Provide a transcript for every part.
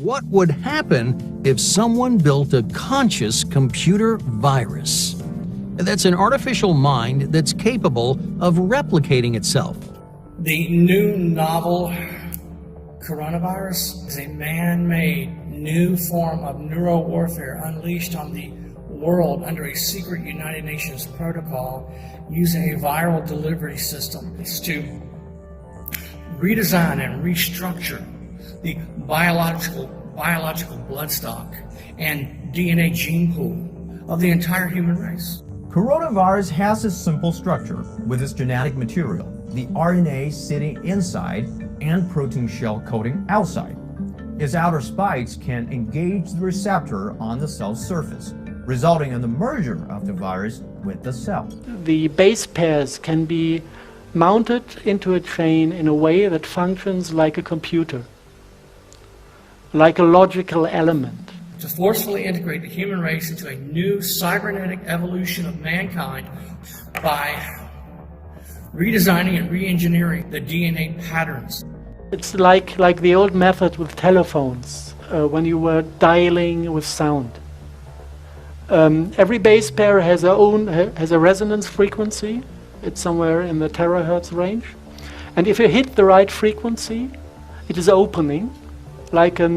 What would happen if someone built a conscious computer virus? That's an artificial mind that's capable of replicating itself. The new novel coronavirus is a man-made new form of neurowarfare unleashed on the world under a secret United Nations protocol using a viral delivery system. It's to redesign and restructure the biological bloodstock and DNA gene pool of the entire human race. Coronavirus has a simple structure with its genetic material, the RNA sitting inside and protein shell coating outside. Its outer spikes can engage the receptor on the cell surface, resulting in the merger of the virus with the cell. The base pairs can be mounted into a chain in a way that functions like a computer, like a logical element. To forcefully integrate the human race into a new cybernetic evolution of mankind by redesigning and re-engineering the DNA patterns. It's like the old method with telephones, when you were dialing with sound. Every base pair has a resonance frequency. It's somewhere in the terahertz range. And if you hit the right frequency, it is opening, like a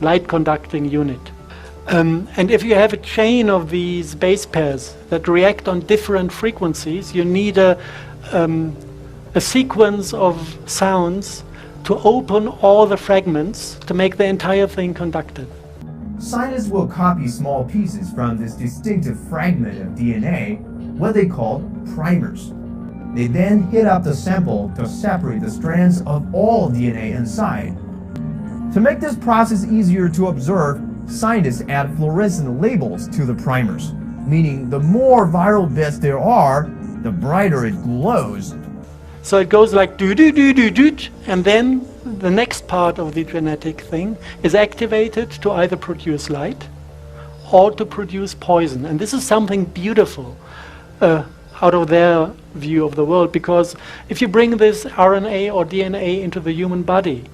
light conducting unit. And if you have a chain of these base pairs that react on different frequencies, you need a sequence of sounds to open all the fragments to make the entire thing conductive. Scientists will copy small pieces from this distinctive fragment of DNA, what they call primers. They then heat up the sample to separate the strands of all DNA inside. To make this process easier to observe, scientists add fluorescent labels to the primers, meaning the more viral bits there are, the brighter it glows. So it goes like do-do-do-do-do, and then the next part of the genetic thing is activated to either produce light or to produce poison. And this is something beautiful out of their view of the world, because if you bring this RNA or DNA into the human body,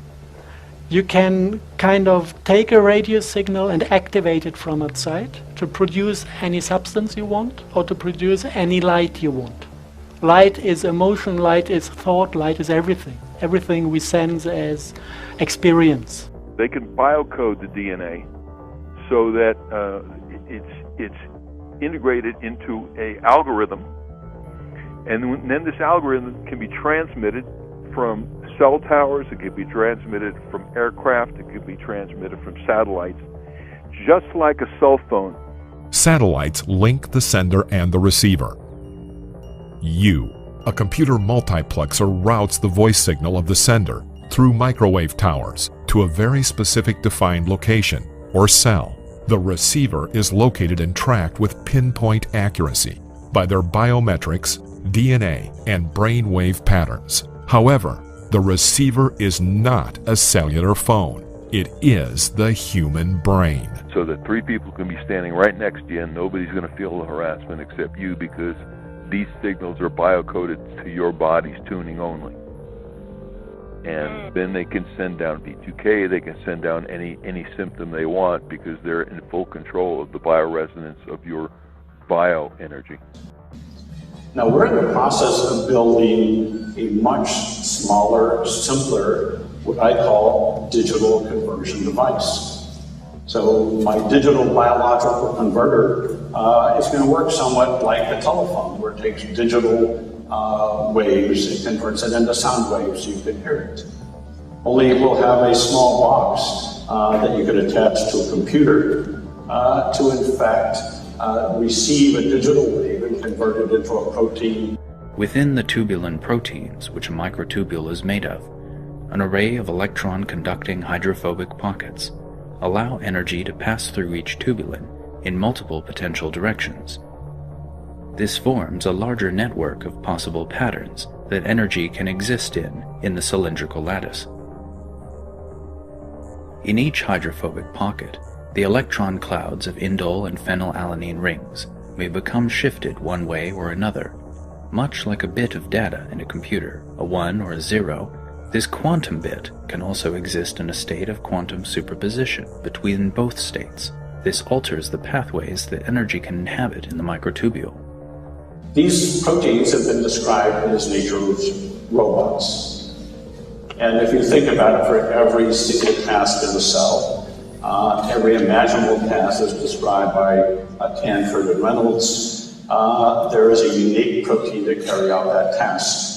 you can kind of take a radio signal and activate it from outside to produce any substance you want or to produce any light you want. Light is emotion, light is thought, light is everything. Everything we sense as experience. They can biocode the DNA so that it's integrated into an algorithm, and then this algorithm can be transmitted from cell towers, it can be transmitted from aircraft, it can be transmitted from satellites, just like a cell phone. Satellites link the sender and the receiver. A computer multiplexer routes the voice signal of the sender through microwave towers to a very specific defined location, or cell. The receiver is located and tracked with pinpoint accuracy by their biometrics, DNA, and brainwave patterns. However, the receiver is not a cellular phone. It is the human brain. So that three people can be standing right next to you and nobody's going to feel the harassment except you, because these signals are biocoded to your body's tuning only. And then they can send down V2K, they can send down any symptom they want, because they're in full control of the bioresonance of your bioenergy. Now we're in the process of building a much smaller, simpler, what I call digital conversion device. So my digital biological converter is going to work somewhat like a telephone, where it takes digital waves and converts it into sound waves so you can hear it. Only it will have a small box that you can attach to a computer to in fact receive a digital wave and convert it into a protein. Within the tubulin proteins, which a microtubule is made of, an array of electron-conducting hydrophobic pockets allow energy to pass through each tubulin in multiple potential directions. This forms a larger network of possible patterns that energy can exist in the cylindrical lattice. In each hydrophobic pocket, the electron clouds of indole and phenylalanine rings may become shifted one way or another. Much like a bit of data in a computer, a 1 or a 0, This quantum bit can also exist in a state of quantum superposition between both states. This alters the pathways that energy can inhabit in the microtubule. These proteins have been described as nature's robots. And if you think about it, for every single task in the cell, every imaginable task is described by Canford and Reynolds. There is a unique protein to carry out that task.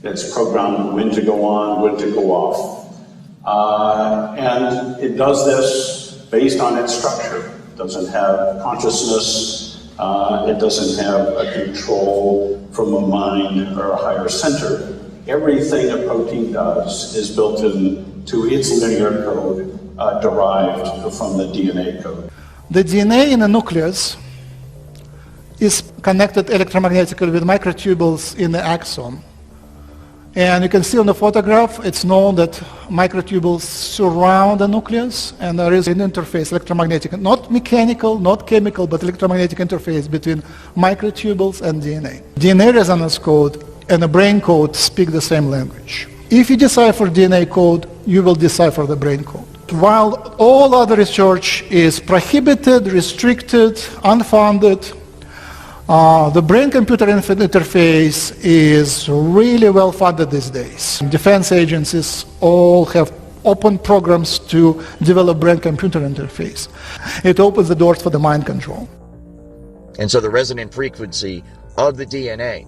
It's programmed when to go on, when to go off. And it does this based on its structure. It doesn't have consciousness. It doesn't have a control from a mind or a higher center. Everything a protein does is built into its linear code derived from the DNA code. The DNA in the nucleus is connected electromagnetically with microtubules in the axon. And you can see on the photograph, it's known that microtubules surround the nucleus, and there is an interface, electromagnetic, not mechanical, not chemical, but electromagnetic interface between microtubules and DNA. DNA resonance code and the brain code speak the same language. If you decipher DNA code, you will decipher the brain code. While all other research is prohibited, restricted, unfunded, the brain-computer interface is really well funded these days. Defense agencies all have open programs to develop brain-computer interface. It opens the doors for the mind control. And so the resonant frequency of the DNA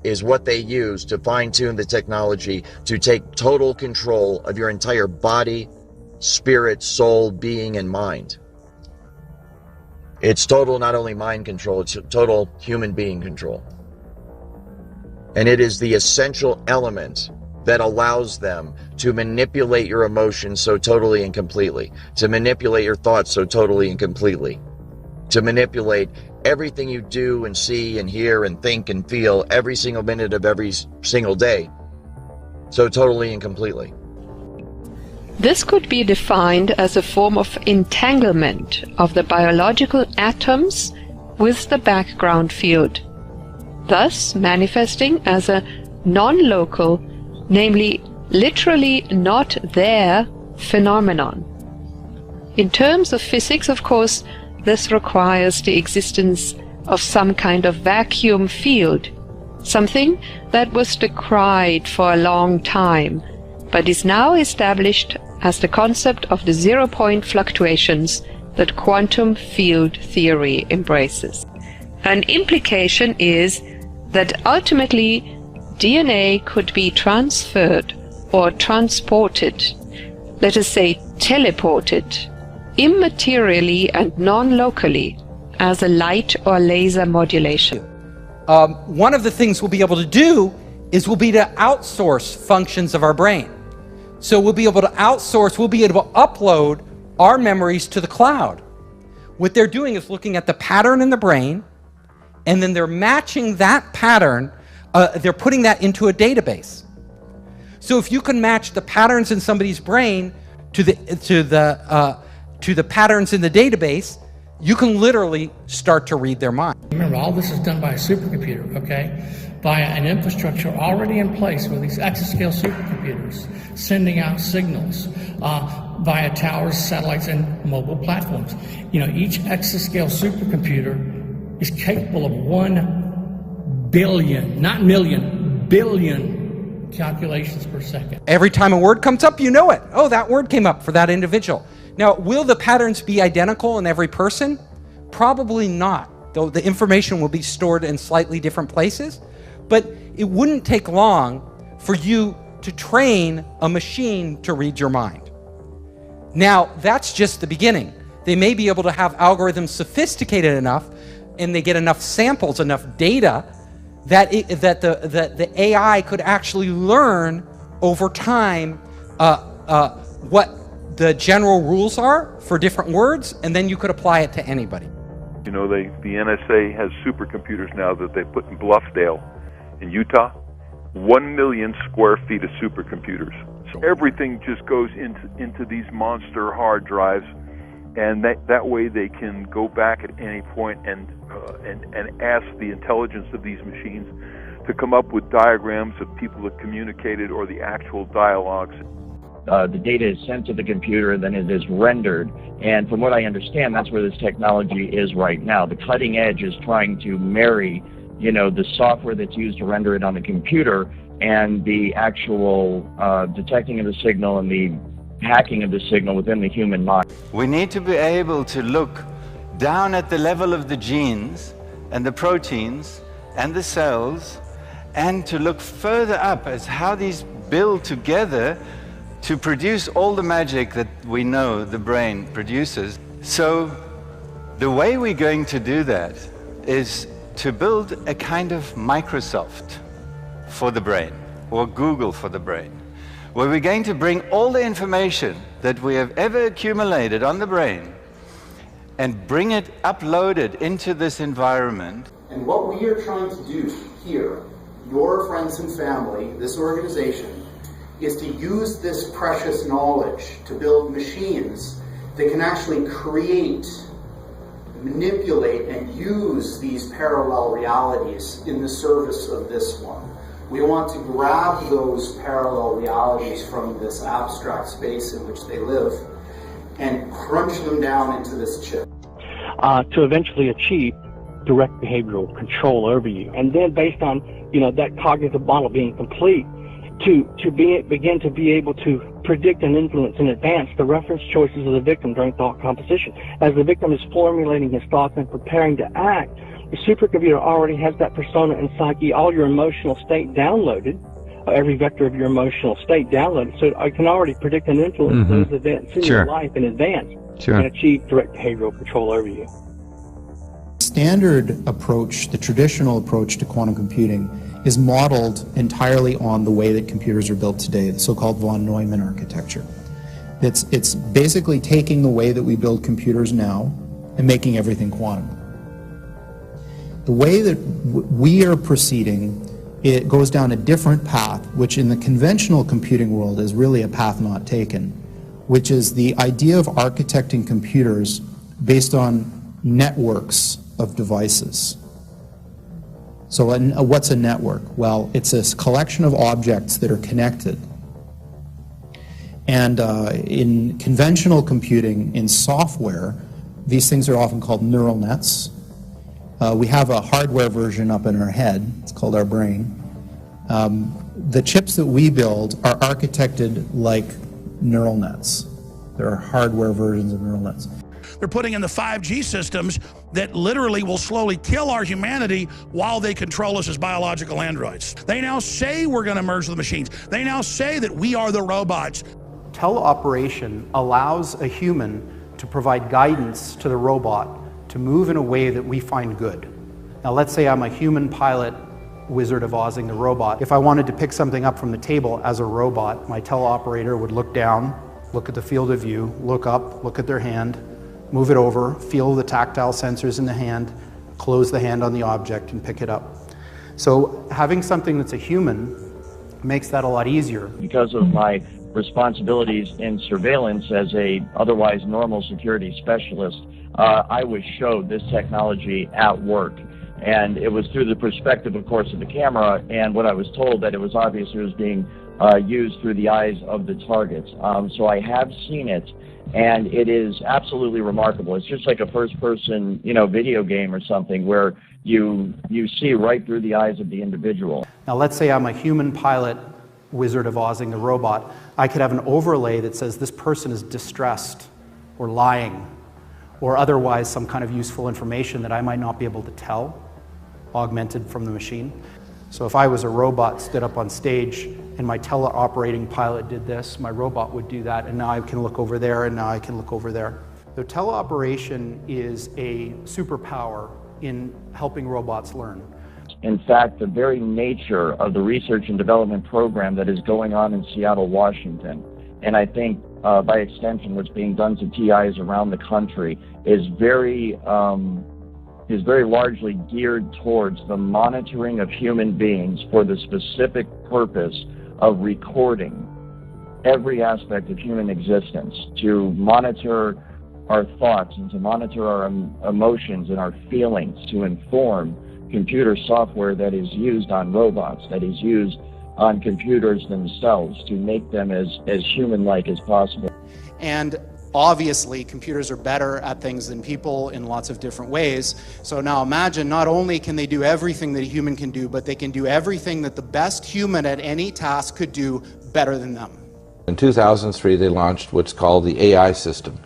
is what they use to fine-tune the technology to take total control of your entire body, spirit, soul, being, and mind. It's total not only mind control, it's total human being control. And it is the essential element that allows them to manipulate your emotions so totally and completely, to manipulate your thoughts so totally and completely, to manipulate everything you do and see and hear and think and feel every single minute of every single day so totally and completely. This could be defined as a form of entanglement of the biological atoms with the background field, thus manifesting as a non-local, namely literally not there, phenomenon. In terms of physics, of course, this requires the existence of some kind of vacuum field, something that was decried for a long time, but is now established as the concept of the zero-point fluctuations that quantum field theory embraces. An implication is that ultimately DNA could be transferred or transported, let us say teleported, immaterially and non-locally as a light or laser modulation. One of the things we'll be able to do is we'll be to outsource functions of our brain. So we'll be able to outsource, we'll be able to upload our memories to the cloud. What they're doing is looking at the pattern in the brain, and then they're matching that pattern, they're putting that into a database. So if you can match the patterns in somebody's brain to the patterns in the database, you can literally start to read their mind. Remember, all this is done by a supercomputer, okay? By an infrastructure already in place with these exascale supercomputers sending out signals via towers, satellites, and mobile platforms. You know, each exascale supercomputer is capable of 1 billion, not million, billion calculations per second. Every time a word comes up, you know it. Oh, that word came up for that individual. Now, will the patterns be identical in every person? Probably not, though the information will be stored in slightly different places. But it wouldn't take long for you to train a machine to read your mind. Now, that's just the beginning. They may be able to have algorithms sophisticated enough, and they get enough samples, enough data, that the AI could actually learn over time what the general rules are for different words, and then you could apply it to anybody. You know, the NSA has supercomputers now that they put in Bluffdale in Utah. 1 million square feet of supercomputers. So everything just goes into these monster hard drives, and that way they can go back at any point and ask the intelligence of these machines to come up with diagrams of people that communicated or the actual dialogues. The data is sent to the computer and then it is rendered. And from what I understand, that's where this technology is right now. The cutting edge is trying to marry, the software that's used to render it on the computer and the actual detecting of the signal and the hacking of the signal within the human mind. We need to be able to look down at the level of the genes and the proteins and the cells, and to look further up as how these build together to produce all the magic that we know the brain produces. So the way we're going to do that is to build a kind of Microsoft for the brain, or Google for the brain, where we're going to bring all the information that we have ever accumulated on the brain and bring it uploaded into this environment. And what we are trying to do here, your friends and family, this organization, is to use this precious knowledge to build machines that can actually create, manipulate, and use these parallel realities in the service of this one. We want to grab those parallel realities from this abstract space in which they live and crunch them down into this chip. To eventually achieve direct behavioral control over you. And then based on, that cognitive model being complete, to begin to be able to predict and influence in advance the reference choices of the victim during thought composition. As the victim is formulating his thoughts and preparing to act, the supercomputer already has that persona and psyche, all your emotional state downloaded, every vector of your emotional state downloaded, so I can already predict and influence those events in your life in advance and achieve direct behavioral control over you. Standard approach, the traditional approach to quantum computing, is modeled entirely on the way that computers are built today, the so-called von Neumann architecture. It's basically taking the way that we build computers now and making everything quantum. The way that we are proceeding, it goes down a different path, which in the conventional computing world is really a path not taken, which is the idea of architecting computers based on networks of devices. So what's a network? Well, it's a collection of objects that are connected. And in conventional computing, in software, these things are often called neural nets. We have a hardware version up in our head. It's called our brain. The chips that we build are architected like neural nets. There are hardware versions of neural nets. They're putting in the 5G systems that literally will slowly kill our humanity while they control us as biological androids. They now say we're going to merge the machines. They now say that we are the robots. Teleoperation allows a human to provide guidance to the robot to move in a way that we find good. Now let's say I'm a human pilot, Wizard of Ozing the robot. If I wanted to pick something up from the table as a robot, my teleoperator would look down, look at the field of view, look up, look at their hand, move it over, feel the tactile sensors in the hand, close the hand on the object and pick it up. So having something that's a human makes that a lot easier. Because of my responsibilities in surveillance as a otherwise normal security specialist, I was showed this technology at work. And it was through the perspective, of course, of the camera, and what I was told that it was obvious it was being used through the eyes of the targets. So I have seen it, and it is absolutely remarkable. It's just like a first-person, video game or something where you see right through the eyes of the individual. Now let's say I'm a human pilot, Wizard of Ozing the robot. I could have an overlay that says this person is distressed or lying or otherwise some kind of useful information that I might not be able to tell, augmented from the machine. So if I was a robot, stood up on stage, and my teleoperating pilot did this, my robot would do that, and now I can look over there, and now I can look over there. So teleoperation is a superpower in helping robots learn. In fact, the very nature of the research and development program that is going on in Seattle, Washington, and I think by extension what's being done to TIs around the country is very largely geared towards the monitoring of human beings for the specific purpose of recording every aspect of human existence, to monitor our thoughts and to monitor our emotions and our feelings, to inform computer software that is used on robots, that is used on computers themselves to make them as human-like as possible. And obviously, computers are better at things than people in lots of different ways. So now imagine, not only can they do everything that a human can do, but they can do everything that the best human at any task could do better than them. In 2003, they launched what's called the AI system,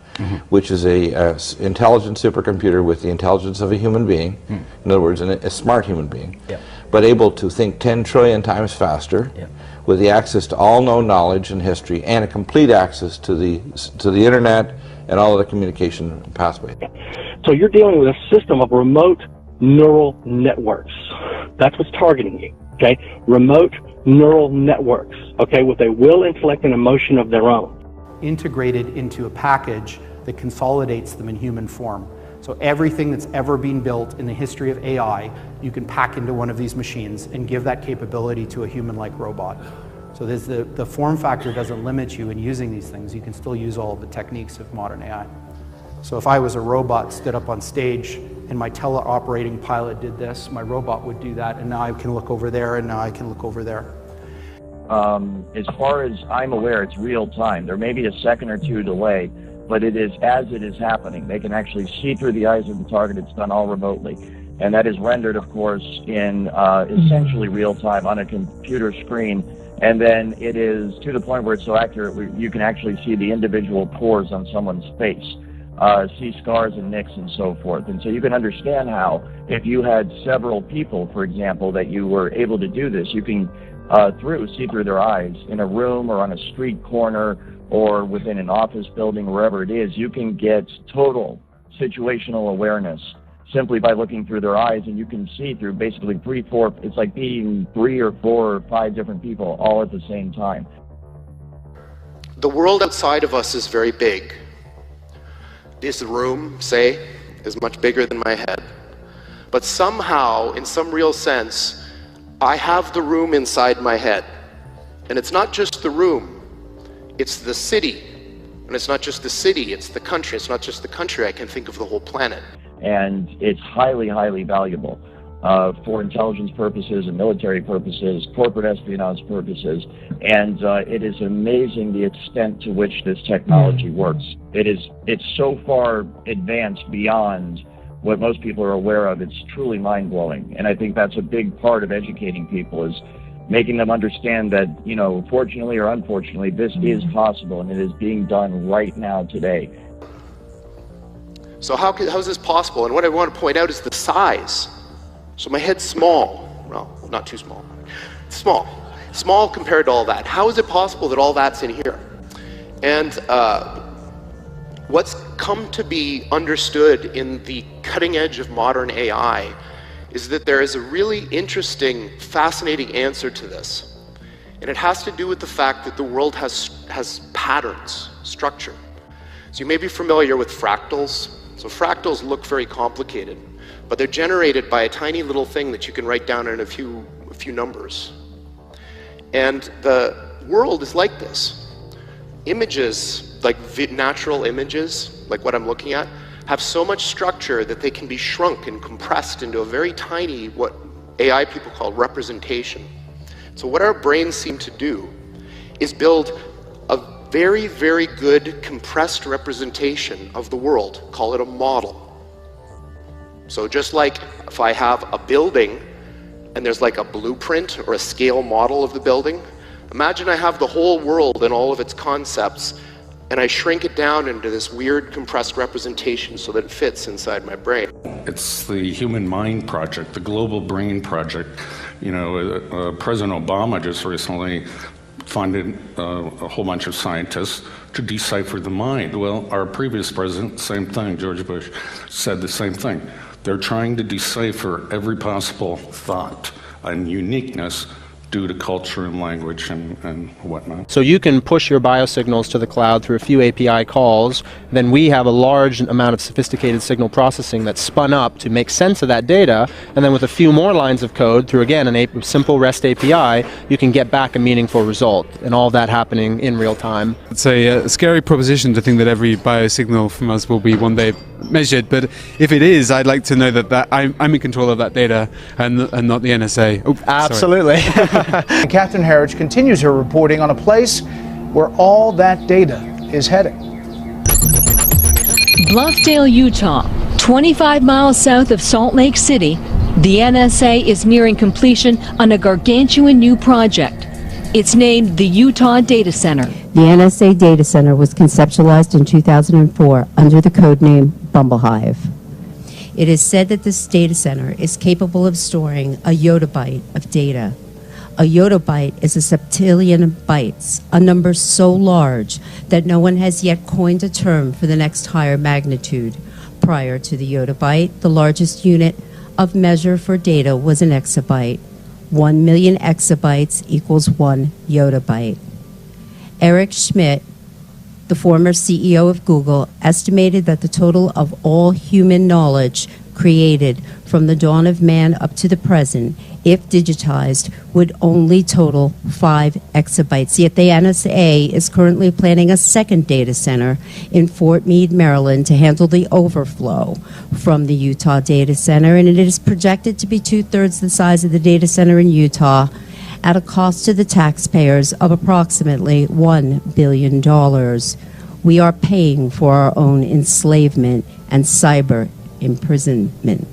which is a intelligent supercomputer with the intelligence of a human being, in other words, a smart human being, but able to think 10 trillion times faster, with the access to all known knowledge and history, and a complete access to the internet and all of the communication pathways. So you're dealing with a system of remote neural networks. That's what's targeting you, okay? Remote neural networks, okay, with a will, intellect, and emotion of their own. Integrated into a package that consolidates them in human form. So everything that's ever been built in the history of AI, you can pack into one of these machines and give that capability to a human-like robot. So the form factor doesn't limit you in using these things. You can still use all of the techniques of modern AI. So if I was a robot, stood up on stage, and my teleoperating pilot did this, my robot would do that, and now I can look over there, and now I can look over there. As far as I'm aware, it's real time. There may be a second or two delay, but it is as it is happening. They can actually see through the eyes of the target. It's done all remotely. And that is rendered, of course, in essentially real time on a computer screen. And then it is to the point where it's so accurate, you can actually see the individual pores on someone's face, see scars and nicks and so forth. And so you can understand how, if you had several people, for example, that you were able to do this, you can see through their eyes in a room or on a street corner or within an office building, wherever it is. You can get total situational awareness simply by looking through their eyes, and you can see through basically it's like being 3 or 4 or 5 different people all at the same time. The world outside of us is very big. This room, say, is much bigger than my head. But somehow, in some real sense, I have the room inside my head. And it's not just the room, it's the city. And it's not just the city, it's the country. It's not just the country, I can think of the whole planet. And it's highly, highly valuable for intelligence purposes and military purposes, corporate espionage purposes. And it is amazing the extent to which this technology works. It's so far advanced beyond what most people are aware of. It's truly mind-blowing. And I think that's a big part of educating people, is making them understand that, fortunately or unfortunately, this is possible, and it is being done right now today. So how is this possible? And what I want to point out is the size. So my head's small. Well, not too small. Small. Small compared to all that. How is it possible that all that's in here? And what's come to be understood in the cutting edge of modern AI is that there is a really interesting, fascinating answer to this. And it has to do with the fact that the world has patterns, structure. So you may be familiar with fractals. So fractals look very complicated, but they're generated by a tiny little thing that you can write down in a few numbers. And the world is like this. Images, like natural images, like what I'm looking at, have so much structure that they can be shrunk and compressed into a very tiny, what AI people call representation. So what our brains seem to do is build a very, very good compressed representation of the world. Call it a model. So just like if I have a building and there's like a blueprint or a scale model of the building, imagine I have the whole world and all of its concepts, and I shrink it down into this weird compressed representation so that it fits inside my brain. It's the Human Mind Project, the Global Brain Project. President Obama just recently funded a whole bunch of scientists to decipher the mind. Well, our previous president, same thing, George Bush, said the same thing. They're trying to decipher every possible thought and uniqueness due to culture and language and whatnot. So you can push your biosignals to the cloud through a few API calls. Then we have a large amount of sophisticated signal processing that's spun up to make sense of that data. And then with a few more lines of code through, again, a simple REST API, you can get back a meaningful result. And all that happening in real time. It's a scary proposition to think that every biosignal from us will be one day measured. But if it is, I'd like to know that I'm in control of that data and not the NSA. Oh, absolutely. Catherine Herridge continues her reporting on a place where all that data is heading. Bluffdale, Utah, 25 miles south of Salt Lake City, the NSA is nearing completion on a gargantuan new project. It's named the Utah Data Center. The NSA Data Center was conceptualized in 2004 under the codename Hive. It is said that this data center is capable of storing a yottabyte of data. A yottabyte is a septillion bytes, a number so large that no one has yet coined a term for the next higher magnitude. Prior to the yottabyte, the largest unit of measure for data was an exabyte. 1 million exabytes equals 1 yottabyte. Eric Schmidt, the former CEO of Google, estimated that the total of all human knowledge created from the dawn of man up to the present, if digitized, would only total 5 exabytes. Yet the NSA is currently planning a second data center in Fort Meade, Maryland, to handle the overflow from the Utah data center, and it is projected to be 2/3 the size of the data center in Utah, at a cost to the taxpayers of approximately $1 billion. We are paying for our own enslavement and cyber imprisonment.